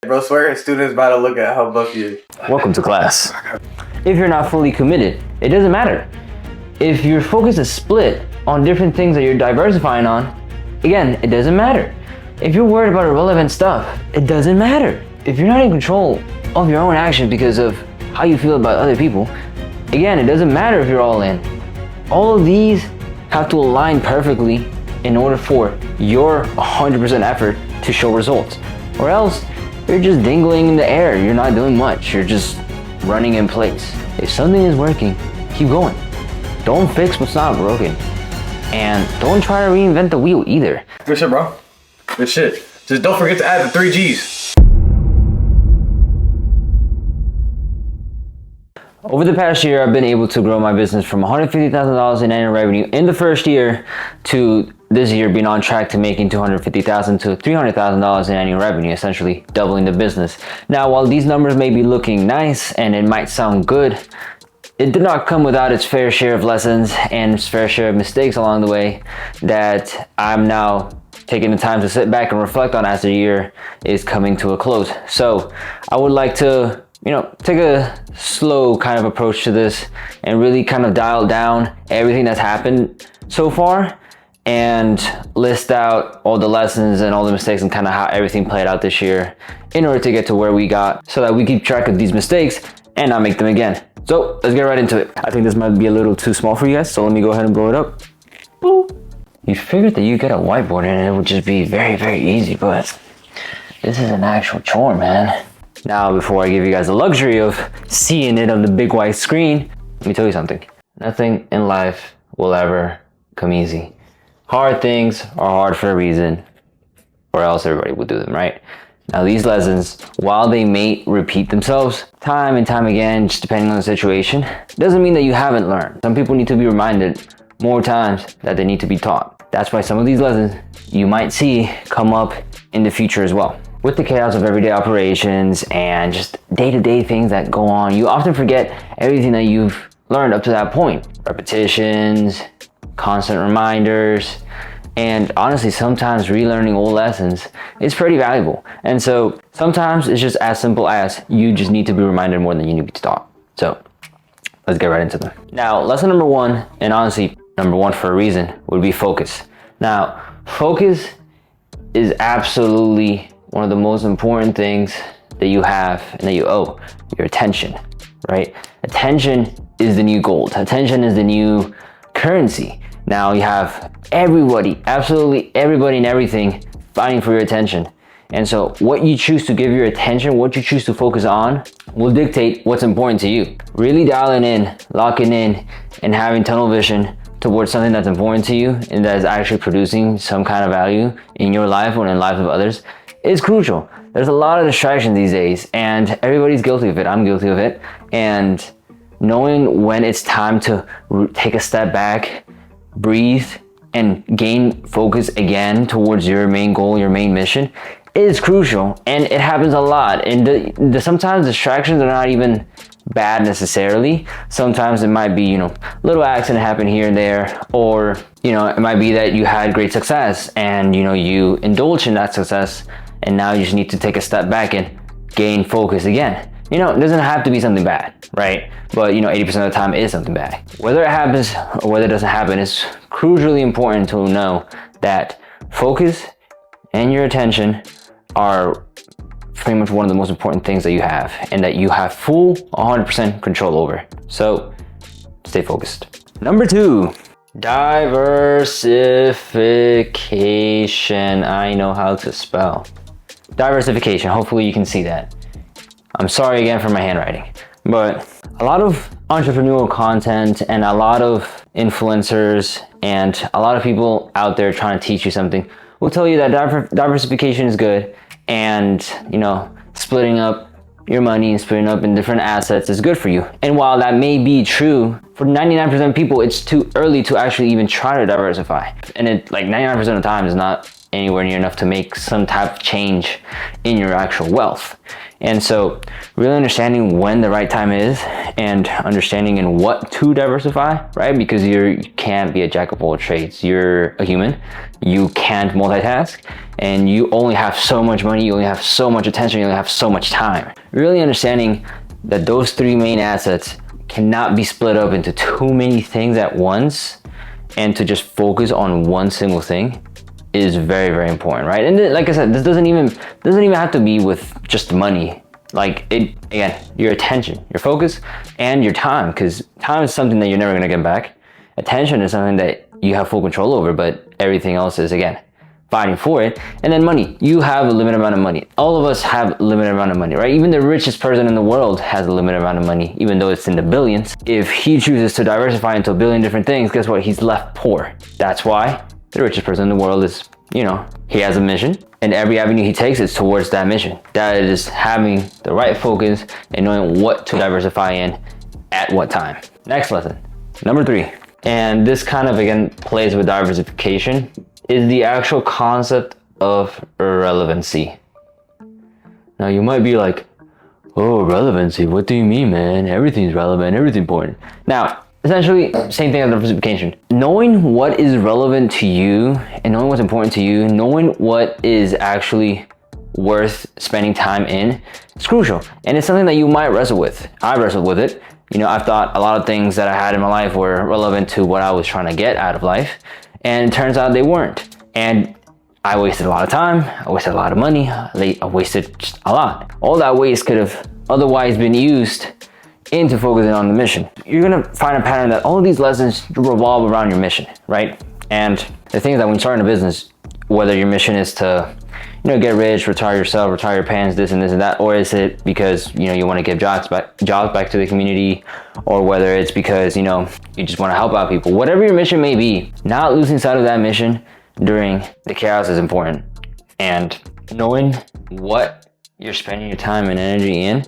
Bro, swear students about to look at how buff you is. Welcome to class. If you're not fully committed, it doesn't matter. If your focus is split on different things that you're diversifying on, again, it doesn't matter. If you're worried about irrelevant stuff, it doesn't matter. If you're not in control of your own actions because of how you feel about other people, again, it doesn't matter if you're all in. All of these have to align perfectly in order for your 100% effort to show results. Or else, you're just dingling in the air. You're not doing much. You're just running in place. If something is working, keep going. Don't fix what's not broken. And don't try to reinvent the wheel either. Good shit, bro. Good shit. Just don't forget to add the 3 G's. Over the past year, I've been able to grow my business from $150,000 in annual revenue in the first year to this year being on track to making $250,000 to $300,000 in annual revenue, essentially doubling the business. Now, while these numbers may be looking nice and it might sound good, it did not come without its fair share of lessons and its fair share of mistakes along the way that I'm now taking the time to sit back and reflect on as the year is coming to a close. So I would like to take a slow kind of approach to this and really kind of dial down everything that's happened so far and list out all the lessons and all the mistakes and kind of how everything played out this year in order to get to where we got so that we keep track of these mistakes and not make them again. So let's get right into it. I think this might be a little too small for you guys, so let me go ahead and blow it up. Boop. You figured that you get a whiteboard and it would just be very, very easy, but this is an actual chore, man. Now, before I give you guys the luxury of seeing it on the big white screen, let me tell you something. Nothing in life will ever come easy. Hard things are hard for a reason, or else everybody would do them, right? Now, these lessons, while they may repeat themselves time and time again, just depending on the situation, doesn't mean that you haven't learned. Some people need to be reminded more times that they need to be taught. That's why some of these lessons you might see come up in the future as well. With the chaos of everyday operations and just day-to-day things that go on, you often forget everything that you've learned up to that point. Repetitions, constant reminders, and honestly, sometimes relearning old lessons is pretty valuable. And so sometimes it's just as simple as you just need to be reminded more than you need to be taught. So let's get right into them. Now, lesson number 1, and honestly, number 1 for a reason, would be focus. Now, focus is absolutely one of the most important things that you have and that you owe, your attention, right? Attention is the new gold. Attention is the new currency. Now you have everybody, absolutely everybody and everything fighting for your attention. And so what you choose to give your attention, what you choose to focus on will dictate what's important to you. Really dialing in, locking in, and having tunnel vision towards something that's important to you and that is actually producing some kind of value in your life or in the lives of others is crucial. There's a lot of distraction these days and everybody's guilty of it. I'm guilty of it. And knowing when it's time to take a step back, breathe, and gain focus again towards your main goal, your main mission is crucial. And it happens a lot. And sometimes distractions are not even bad necessarily. Sometimes it might be, little accident happen here and there, or, it might be that you had great success and, you indulge in that success and now you just need to take a step back and gain focus again. It doesn't have to be something bad, right? But 80% of the time it is something bad. Whether it happens or whether it doesn't happen, it's crucially important to know that focus and your attention are pretty much one of the most important things that you have and that you have full 100% control over. So stay focused. Number 2, diversification. I know how to spell. Diversification, hopefully you can see that. I'm sorry again for my handwriting, but a lot of entrepreneurial content and a lot of influencers and a lot of people out there trying to teach you something will tell you that diversification is good and, splitting up your money and splitting up in different assets is good for you. And while that may be true, for 99% of people, it's too early to actually even try to diversify. And it 99% of the time is not anywhere near enough to make some type of change in your actual wealth. And so really understanding when the right time is and understanding in what to diversify, right? Because you can't be a jack of all trades. You're a human. You can't multitask, and you only have so much money, you only have so much attention, you only have so much time. Really understanding that those three main assets cannot be split up into too many things at once, and to just focus on one single thing is very, very important, right? And like I said, this doesn't even have to be with just money. Like it, again, your attention, your focus, and your time, because time is something that you're never gonna get back. Attention is something that you have full control over, but everything else is, again, fighting for it. And then money, you have a limited amount of money. All of us have a limited amount of money, right? Even the richest person in the world has a limited amount of money, even though it's in the billions. If he chooses to diversify into a billion different things, guess what? He's left poor. That's why the richest person in the world is, he has a mission, and every avenue he takes is towards that mission. That is having the right focus and knowing what to diversify in at what time. Next lesson, number 3. And this kind of, again, plays with diversification, is the actual concept of relevancy. Now you might be like, oh, relevancy, what do you mean, man? Everything's relevant, everything's important. Now, essentially, same thing as diversification. Knowing what is relevant to you and knowing what's important to you, knowing what is actually worth spending time in, is crucial. And it's something that you might wrestle with. I wrestled with it. I've thought a lot of things that I had in my life were relevant to what I was trying to get out of life. And it turns out they weren't. And I wasted a lot of time. I wasted a lot of money. I wasted just a lot. All that waste could have otherwise been used into focusing on the mission. You're gonna find a pattern that all of these lessons revolve around your mission, right? And the thing is that when you start in a business, whether your mission is to, get rich, retire yourself, retire your parents, this and this and that, or is it because, you want to give jobs back to the community, or whether it's because, you just want to help out people, whatever your mission may be, not losing sight of that mission during the chaos is important. And knowing what you're spending your time and energy in,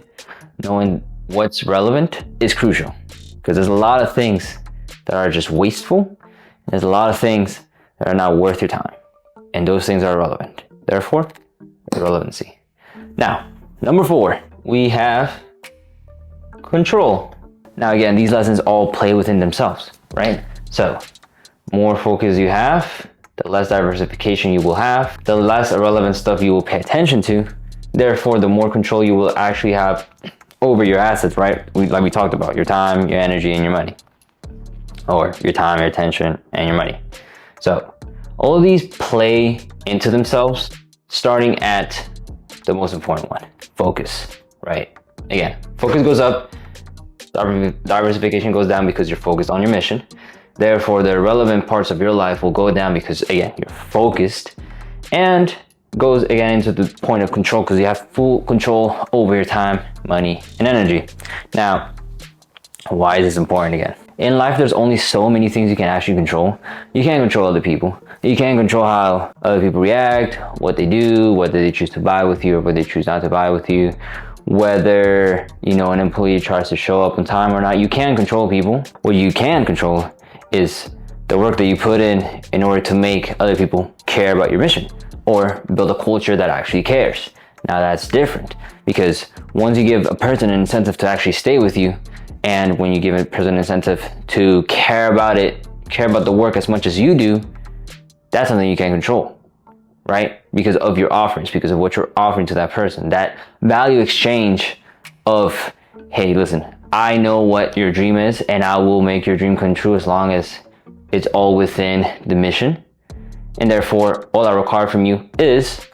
knowing what's relevant is crucial, because there's a lot of things that are just wasteful. There's a lot of things that are not worth your time, and those things are irrelevant. Therefore, relevancy. Now, number 4, we have control. Now, again, these lessons all play within themselves, right? So, more focus you have, the less diversification you will have, the less irrelevant stuff you will pay attention to. Therefore, the more control you will actually have over your assets, right? Like we talked about, your time, your energy, and your money. Or your time, your attention, and your money. So all of these play into themselves, starting at the most important one, focus, right? Again, focus goes up, diversification goes down because you're focused on your mission. Therefore, the irrelevant parts of your life will go down because, again, you're focused, and goes again into the point of control because you have full control over your time, money, and energy. Now, why is this important again? In life, there's only so many things you can actually control. You can't control other people. You can't control how other people react, what they do, whether they choose to buy with you or whether they choose not to buy with you, whether, an employee tries to show up on time or not. You can't control people. What you can control is the work that you put in order to make other people care about your mission, or build a culture that actually cares. Now that's different, because once you give a person an incentive to actually stay with you, and when you give a person an incentive to care about the work as much as you do, that's something you can control, right? Because of your offerings, because of what you're offering to that person. That value exchange of, hey, listen, I know what your dream is, and I will make your dream come true as long as it's all within the mission. And therefore, all I require from you is,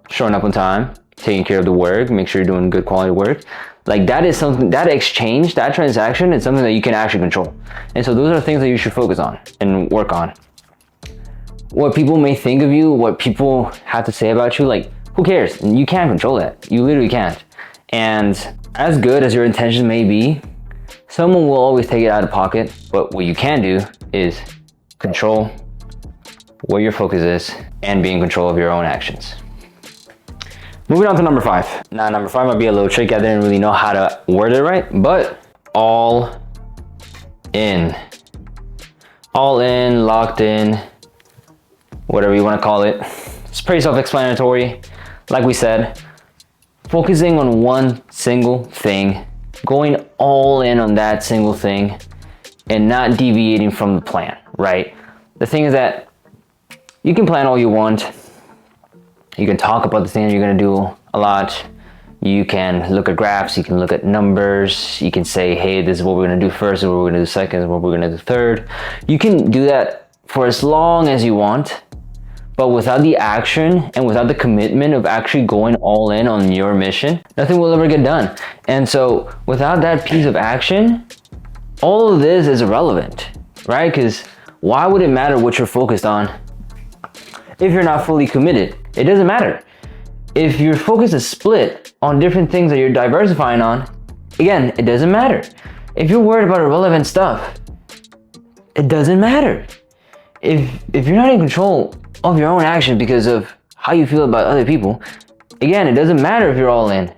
showing up on time, taking care of the work, make sure you're doing good quality work. Like that is something, that exchange, that transaction is something that you can actually control. And so those are things that you should focus on and work on. What people may think of you, what people have to say about you, like, who cares? You can't control that. You literally can't. And as good as your intention may be, someone will always take it out of pocket. But what you can do is control where your focus is and be in control of your own actions. Moving on to number 5. Now, number 5 might be a little tricky. I didn't really know how to word it right, but all in. All in, locked in, whatever you want to call it. It's pretty self-explanatory. Like we said, focusing on one single thing, going all in on that single thing, and not deviating from the plan, right? The thing is that you can plan all you want. You can talk about the things you're gonna do a lot. You can look at graphs, you can look at numbers, you can say, hey, this is what we're gonna do first, this is what we're gonna do second, this is what we're gonna do third. You can do that for as long as you want, but without the action and without the commitment of actually going all in on your mission, nothing will ever get done. And so without that piece of action, all of this is irrelevant, right? Because why would it matter what you're focused on if you're not fully committed? It doesn't matter. If your focus is split on different things that you're diversifying on, again, it doesn't matter. If you're worried about irrelevant stuff, it doesn't matter. If you're not in control of your own action because of how you feel about other people, again, it doesn't matter if you're all in.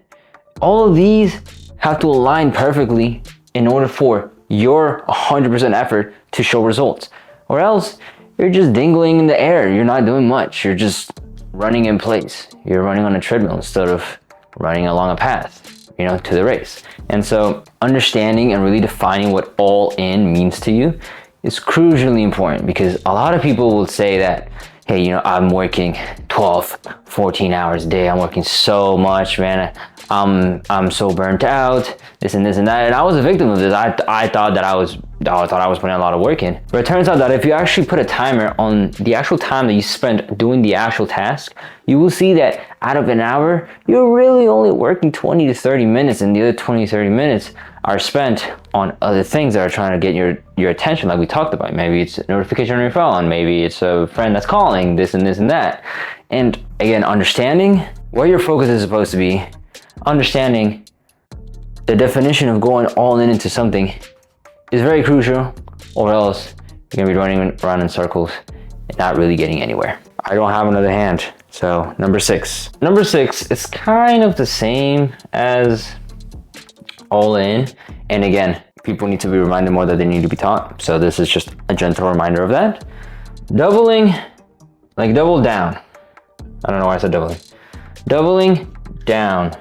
All of these have to align perfectly in order for your 100% effort to show results. Or else you're just dingling in the air. You're not doing much. You're just running in place. You're running on a treadmill instead of running along a path, to the race. And so understanding and really defining what all in means to you is crucially important, because a lot of people will say that, hey, I'm working 12, 14 hours a day. I'm working so much, man. I'm so burnt out, this and this and that. And I was a victim of this. I thought I was putting a lot of work in. But it turns out that if you actually put a timer on the actual time that you spent doing the actual task, you will see that out of an hour, you're really only working 20 to 30 minutes, and the other 20, 30 minutes are spent on other things that are trying to get your attention, like we talked about. Maybe it's a notification on your phone, maybe it's a friend that's calling, this and this and that. And again, understanding where your focus is supposed to be, understanding the definition of going all in into something is very crucial, or else you're gonna be running around in circles and not really getting anywhere. I don't have another hand, so number 6. Number 6 is kind of the same as all in, and again, people need to be reminded more that they need to be taught. So this is just a gentle reminder of that. Doubling, like double down. I don't know why I said doubling. Doubling down.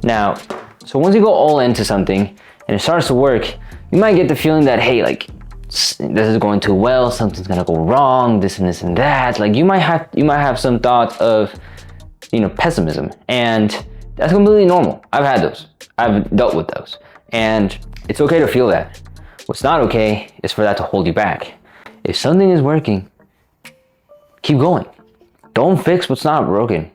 Now, so once you go all into something and it starts to work, you might get the feeling that, hey, like this is going too well, something's gonna go wrong, this and this and that. Like you might have some thought of, pessimism, and that's completely normal. I've had those. I've dealt with those, and it's okay to feel that. What's not okay is for that to hold you back. If something is working, keep going. Don't fix what's not broken.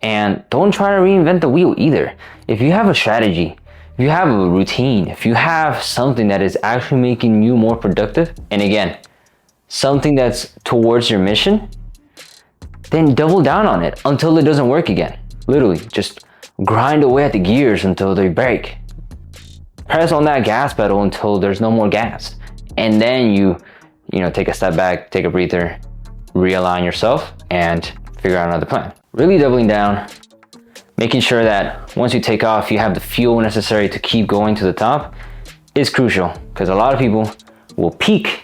And don't try to reinvent the wheel either. If you have a strategy, if you have a routine, if you have something that is actually making you more productive, and again, something that's towards your mission, then double down on it until it doesn't work again. Literally, just grind away at the gears until they break. Press on that gas pedal until there's no more gas. And then you take a step back, take a breather, realign yourself, and figure out another plan. Really doubling down, making sure that once you take off, you have the fuel necessary to keep going to the top is crucial, because a lot of people will peak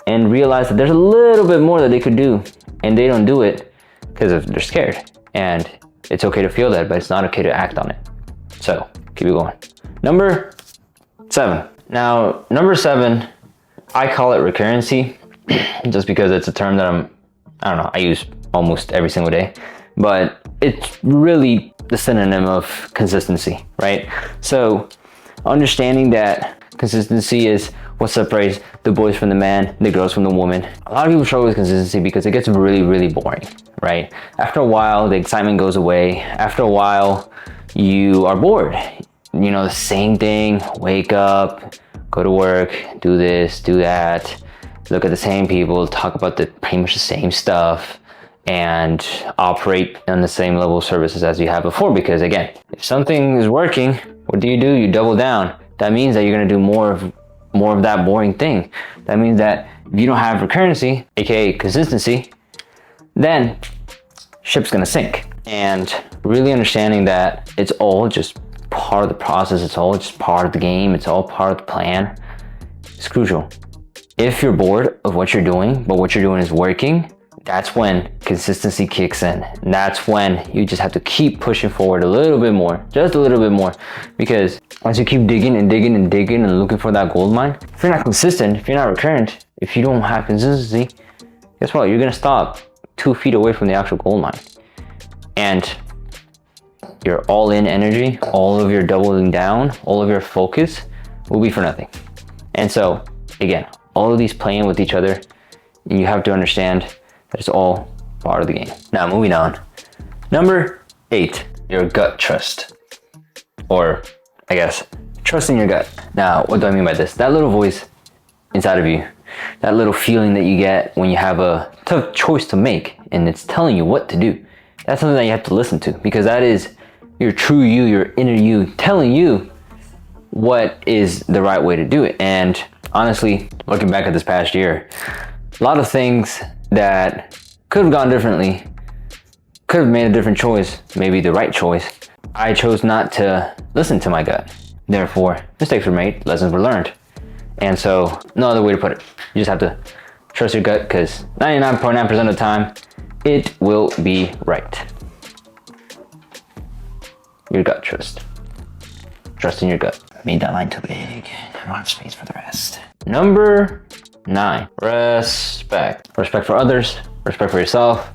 and realize that there's a little bit more that they could do, and they don't do it because they're scared. And it's okay to feel that, but it's not okay to act on it. So keep it going. Number 7. Now, number 7, I call it recurrency, just because it's a term that I use almost every single day, but it's really the synonym of consistency, right? So understanding that consistency is what separates the boys from the man, the girls from the woman. A lot of people struggle with consistency because it gets really, really boring, right? After a while, the excitement goes away. After a while, you are bored. The same thing, wake up, go to work, do this, do that, look at the same people, talk about pretty much the same stuff, and operate on the same level of services as you have before. Because again, if something is working, what do? You double down. That means that you're gonna do more of that boring thing. That means that if you don't have recurrency, aka consistency, then ship's gonna sink. And really understanding that it's all just part of the process, it's all just part of the game, it's all part of the plan, is crucial. If you're bored of what you're doing, but what you're doing is working, that's when consistency kicks in. And that's when you just have to keep pushing forward a little bit more, just a little bit more. Because once you keep digging and digging and digging and looking for that gold mine, if you're not consistent, if you're not recurrent, if you don't have consistency, guess what? You're gonna stop 2 feet away from the actual gold mine. And your all-in energy, all of your doubling down, all of your focus will be for nothing. And so, again, all of these playing with each other, you have to understand that it's all part of the game. Now, moving on. Number 8, your gut trust. Or, I guess, trusting your gut. Now, what do I mean by this? That little voice inside of you, that little feeling that you get when you have a tough choice to make and it's telling you what to do. That's something that you have to listen to, because that is your true you, your inner you, telling you what is the right way to do it. And honestly, looking back at this past year, a lot of things that could have gone differently, could have made a different choice, maybe the right choice. I chose not to listen to my gut. Therefore, mistakes were made, lessons were learned. And so, no other way to put it. You just have to trust your gut, because 99.9% of the time, it will be right. Your gut trust. Trust in your gut. Made that line too big. I don't have space for the rest. Number 9, respect. Respect for others, respect for yourself,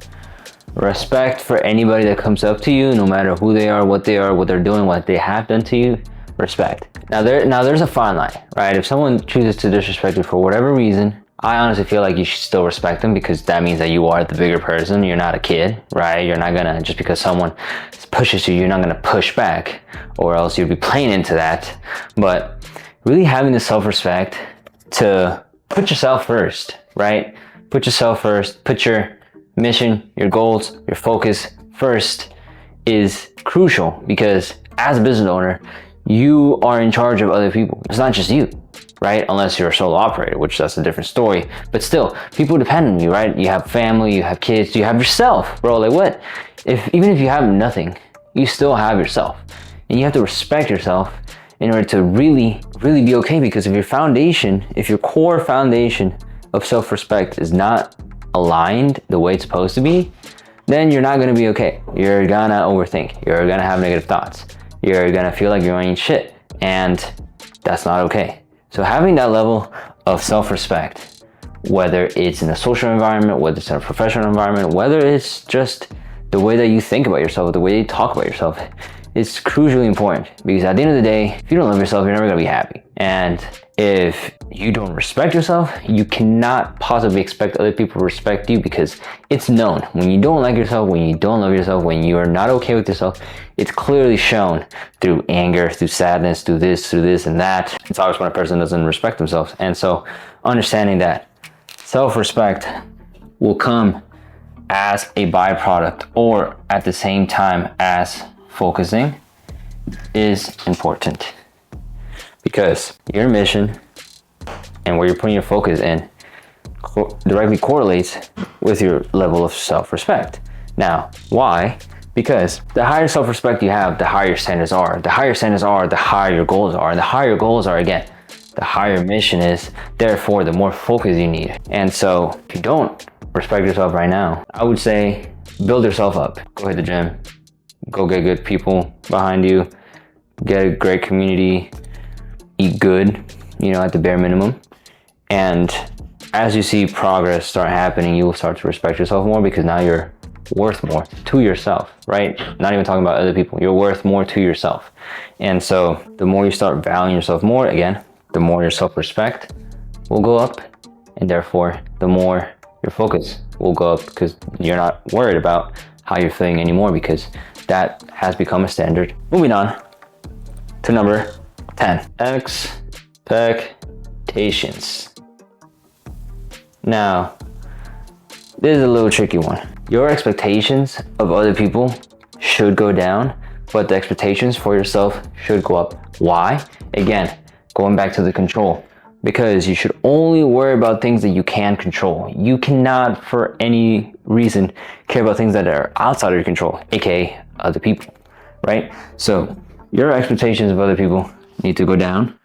respect for anybody that comes up to you, no matter who they are, what they're doing, what they have done to you. Respect. Now there's a fine line, right? If someone chooses to disrespect you for whatever reason, I honestly feel like you should still respect them, because that means that you are the bigger person. You're not a kid, right? You're not gonna, just because someone pushes you, you're not gonna push back, or else you'd be playing into that. But really having the self-respect to put yourself first, right? Put yourself first, put your mission, your goals, your focus first is crucial, because as a business owner, you are in charge of other people. It's not just you, right? Unless you're a solo operator, which that's a different story. But still, people depend on you, right? You have family, you have kids, you have yourself, bro. Like what? Even if you have nothing, you still have yourself. And you have to respect yourself in order to really, really be okay. Because if your foundation, if your core foundation of self-respect is not aligned the way it's supposed to be, then you're not gonna be okay. You're gonna overthink. You're gonna have negative thoughts. You're gonna feel like you're eating shit. And that's not okay. So having that level of self-respect, whether it's in a social environment, whether it's in a professional environment, whether it's just the way that you think about yourself, the way you talk about yourself, it's crucially important. Because at the end of the day, if you don't love yourself, you're never gonna be happy. And if you don't respect yourself, you cannot possibly expect other people to respect you, because it's known. When you don't like yourself, when you don't love yourself, when you are not okay with yourself, it's clearly shown through anger, through sadness, through this and that. It's obvious when a person doesn't respect themselves. And so understanding that self-respect will come as a byproduct, or at the same time as focusing, is important. Because your mission and where you're putting your focus in directly correlates with your level of self-respect. Now, why? Because the higher self-respect you have, the higher your standards are. The higher standards are, the higher your goals are. And the higher your goals are, again, the higher your mission is. Therefore, the more focus you need. And so, if you don't respect yourself right now, I would say build yourself up. Go hit the gym. Go get good people behind you. Get a great community. Eat good, at the bare minimum. And as you see progress start happening, you will start to respect yourself more, because now you're worth more to yourself, right? Not even talking about other people. You're worth more to yourself. And so the more you start valuing yourself more, again, the more your self-respect will go up. And therefore, the more your focus will go up, because you're not worried about how you're feeling anymore, because that has become a standard. Moving on to number 10, expectations. Now, this is a little tricky one. Your expectations of other people should go down, but the expectations for yourself should go up. Why? Again, going back to the control. Because you should only worry about things that you can control. You cannot, for any reason, care about things that are outside of your control, aka other people, right? So your expectations of other people need to go down,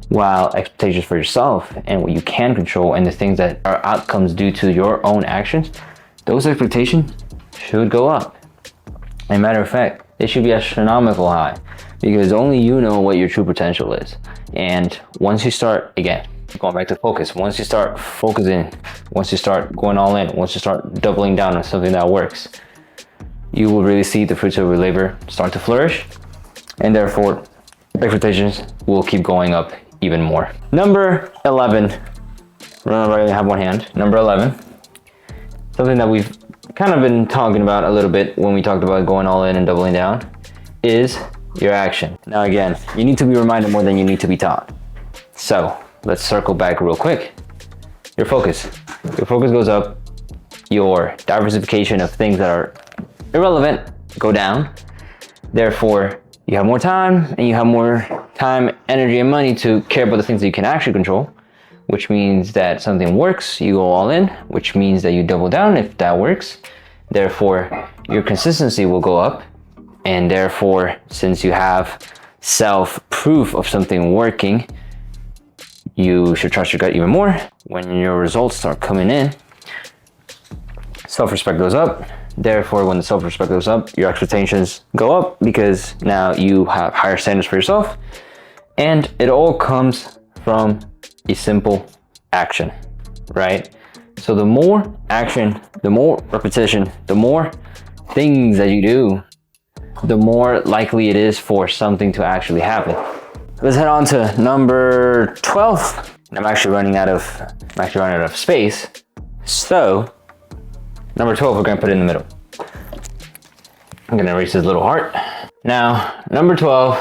while expectations for yourself and what you can control and the things that are outcomes due to your own actions those expectations should go up. As a matter of fact, they should be astronomical high, because only you know what your true potential is. And once you start, again, going back to focus, once you start focusing, once you start going all in, once you start doubling down on something that works, you will really see the fruits of your labor start to flourish, and therefore expectations will keep going up even more. Number 11, remember I have one hand. Number 11, something that we've kind of been talking about a little bit when we talked about going all in and doubling down, is your action. Now again, you need to be reminded more than you need to be taught. So let's circle back real quick. Your focus goes up, your diversification of things that are irrelevant go down. Therefore, you have more time, and you have more time, energy, and money to care about the things that you can actually control, which means that something works, you go all in, which means that you double down if that works. Therefore, your consistency will go up, and therefore, since you have self-proof of something working, you should trust your gut even more. When your results start coming in, self-respect goes up. Therefore, when the self-respect goes up, your expectations go up, because now you have higher standards for yourself. And it all comes from a simple action, right? So the more action, the more repetition, the more things that you do, the more likely it is for something to actually happen. Let's head on to number 12. I'm actually running out of space. So number 12, we're gonna put it in the middle. I'm gonna erase this little heart. Now, number 12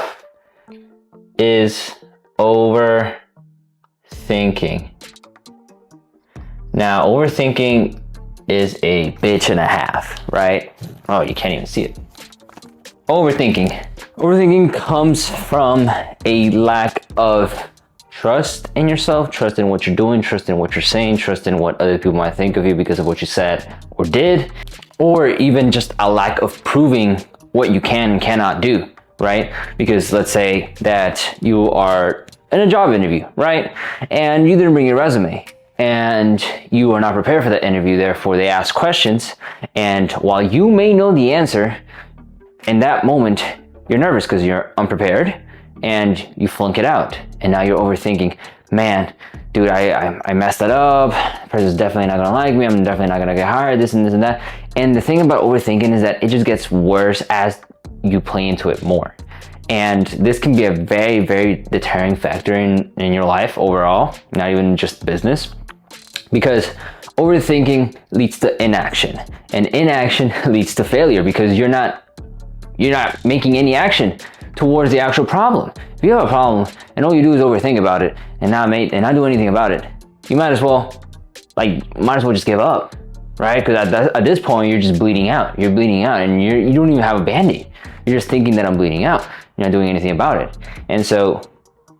is overthinking. Now, overthinking is a bitch and a half, right? Oh, you can't even see it. Overthinking comes from a lack of trust in yourself, trust in what you're doing, trust in what you're saying, trust in what other people might think of you because of what you said or did, or even just a lack of proving what you can and cannot do, right? Because let's say that you are in a job interview, right? And you didn't bring your resume, and you are not prepared for that interview. Therefore, they ask questions, and while you may know the answer, in that moment, you're nervous because you're unprepared, and you flunk it out. And now you're overthinking, man, dude, I messed that up. The person's definitely not gonna like me. I'm definitely not gonna get hired, this and this and that. And the thing about overthinking is that it just gets worse as you play into it more. And this can be a very, very deterring factor in your life overall, not even just business, because overthinking leads to inaction, and inaction leads to failure, because you're not making any action towards the actual problem. If you have a problem and all you do is overthink about it and not do anything about it, you might as well just give up, right? Because at this point, you're just bleeding out. You're bleeding out, and you don't even have a Band-Aid. You're just thinking that I'm bleeding out. You're not doing anything about it. And so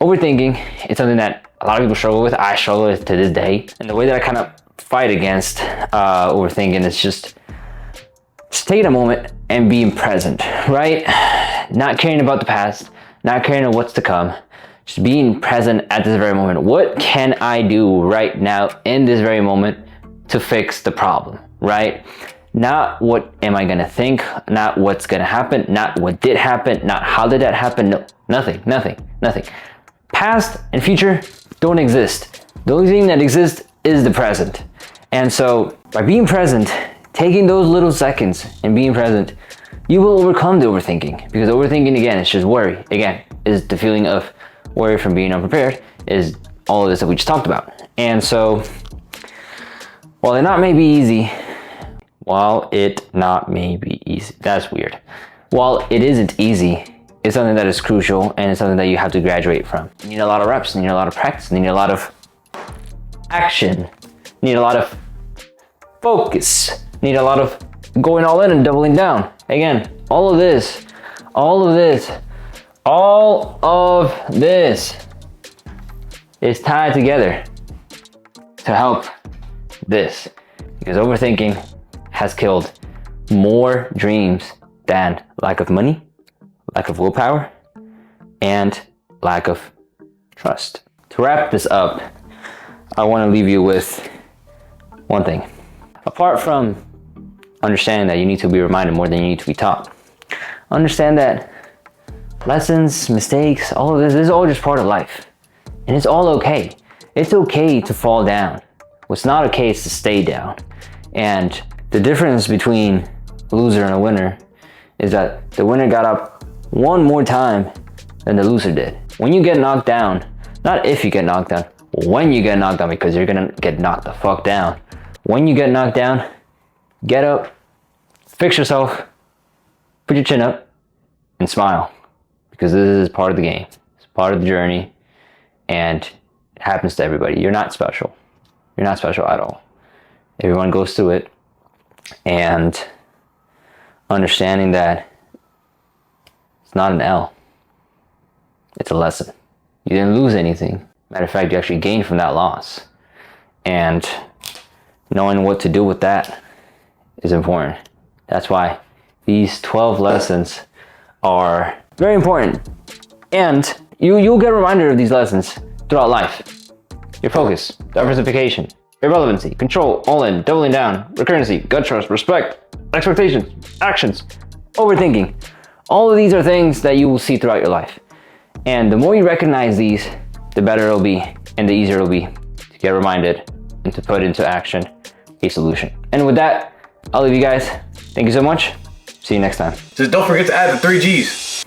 overthinking is something that a lot of people struggle with. I struggle with to this day. And the way that I kind of fight against overthinking is just take a moment and being present, right? Not caring about the past, not caring about what's to come, just being present at this very moment. What can I do right now in this very moment to fix the problem, right? Not what am I gonna think, not what's gonna happen, not what did happen, not how did that happen, no, nothing. Past and future don't exist. The only thing that exists is the present. And so by being present, taking those little seconds and being present, you will overcome the overthinking, because overthinking, again, is just worry. Again, is the feeling of worry from being unprepared, is all of this that we just talked about. And so, while it not may be easy, that's weird. While it isn't easy, it's something that is crucial, and it's something that you have to graduate from. You need a lot of reps, you need a lot of practice, you need a lot of action, you need a lot of focus, you need a lot of going all in and doubling down. Again, all of this is tied together to help this, because overthinking has killed more dreams than lack of money, lack of willpower, and lack of trust. To wrap this up, I want to leave you with one thing. Apart from understanding that you need to be reminded more than you need to be taught. Understand that lessons, mistakes, all of this is all just part of life. And it's all okay. It's okay to fall down. What's not okay is to stay down. And the difference between a loser and a winner is that the winner got up one more time than the loser did. When you get knocked down, not if you get knocked down, when you get knocked down, because you're gonna get knocked the fuck down. When you get knocked down, get up, fix yourself, put your chin up, and smile. Because this is part of the game. It's part of the journey, and it happens to everybody. You're not special. You're not special at all. Everyone goes through it, and understanding that it's not an L. It's a lesson. You didn't lose anything. Matter of fact, you actually gained from that loss. And knowing what to do with that is important. That's why these 12 lessons are very important. And you'll get a reminder of these lessons throughout life. Your focus, diversification, irrelevancy, control, all in, doubling down, recurrency, gut trust, respect, expectations, actions, overthinking. All of these are things that you will see throughout your life. And the more you recognize these, the better it'll be and the easier it'll be to get reminded and to put into action a solution. And with that, I'll leave you guys. Thank you so much. See you next time. Just don't forget to add the 3 G's.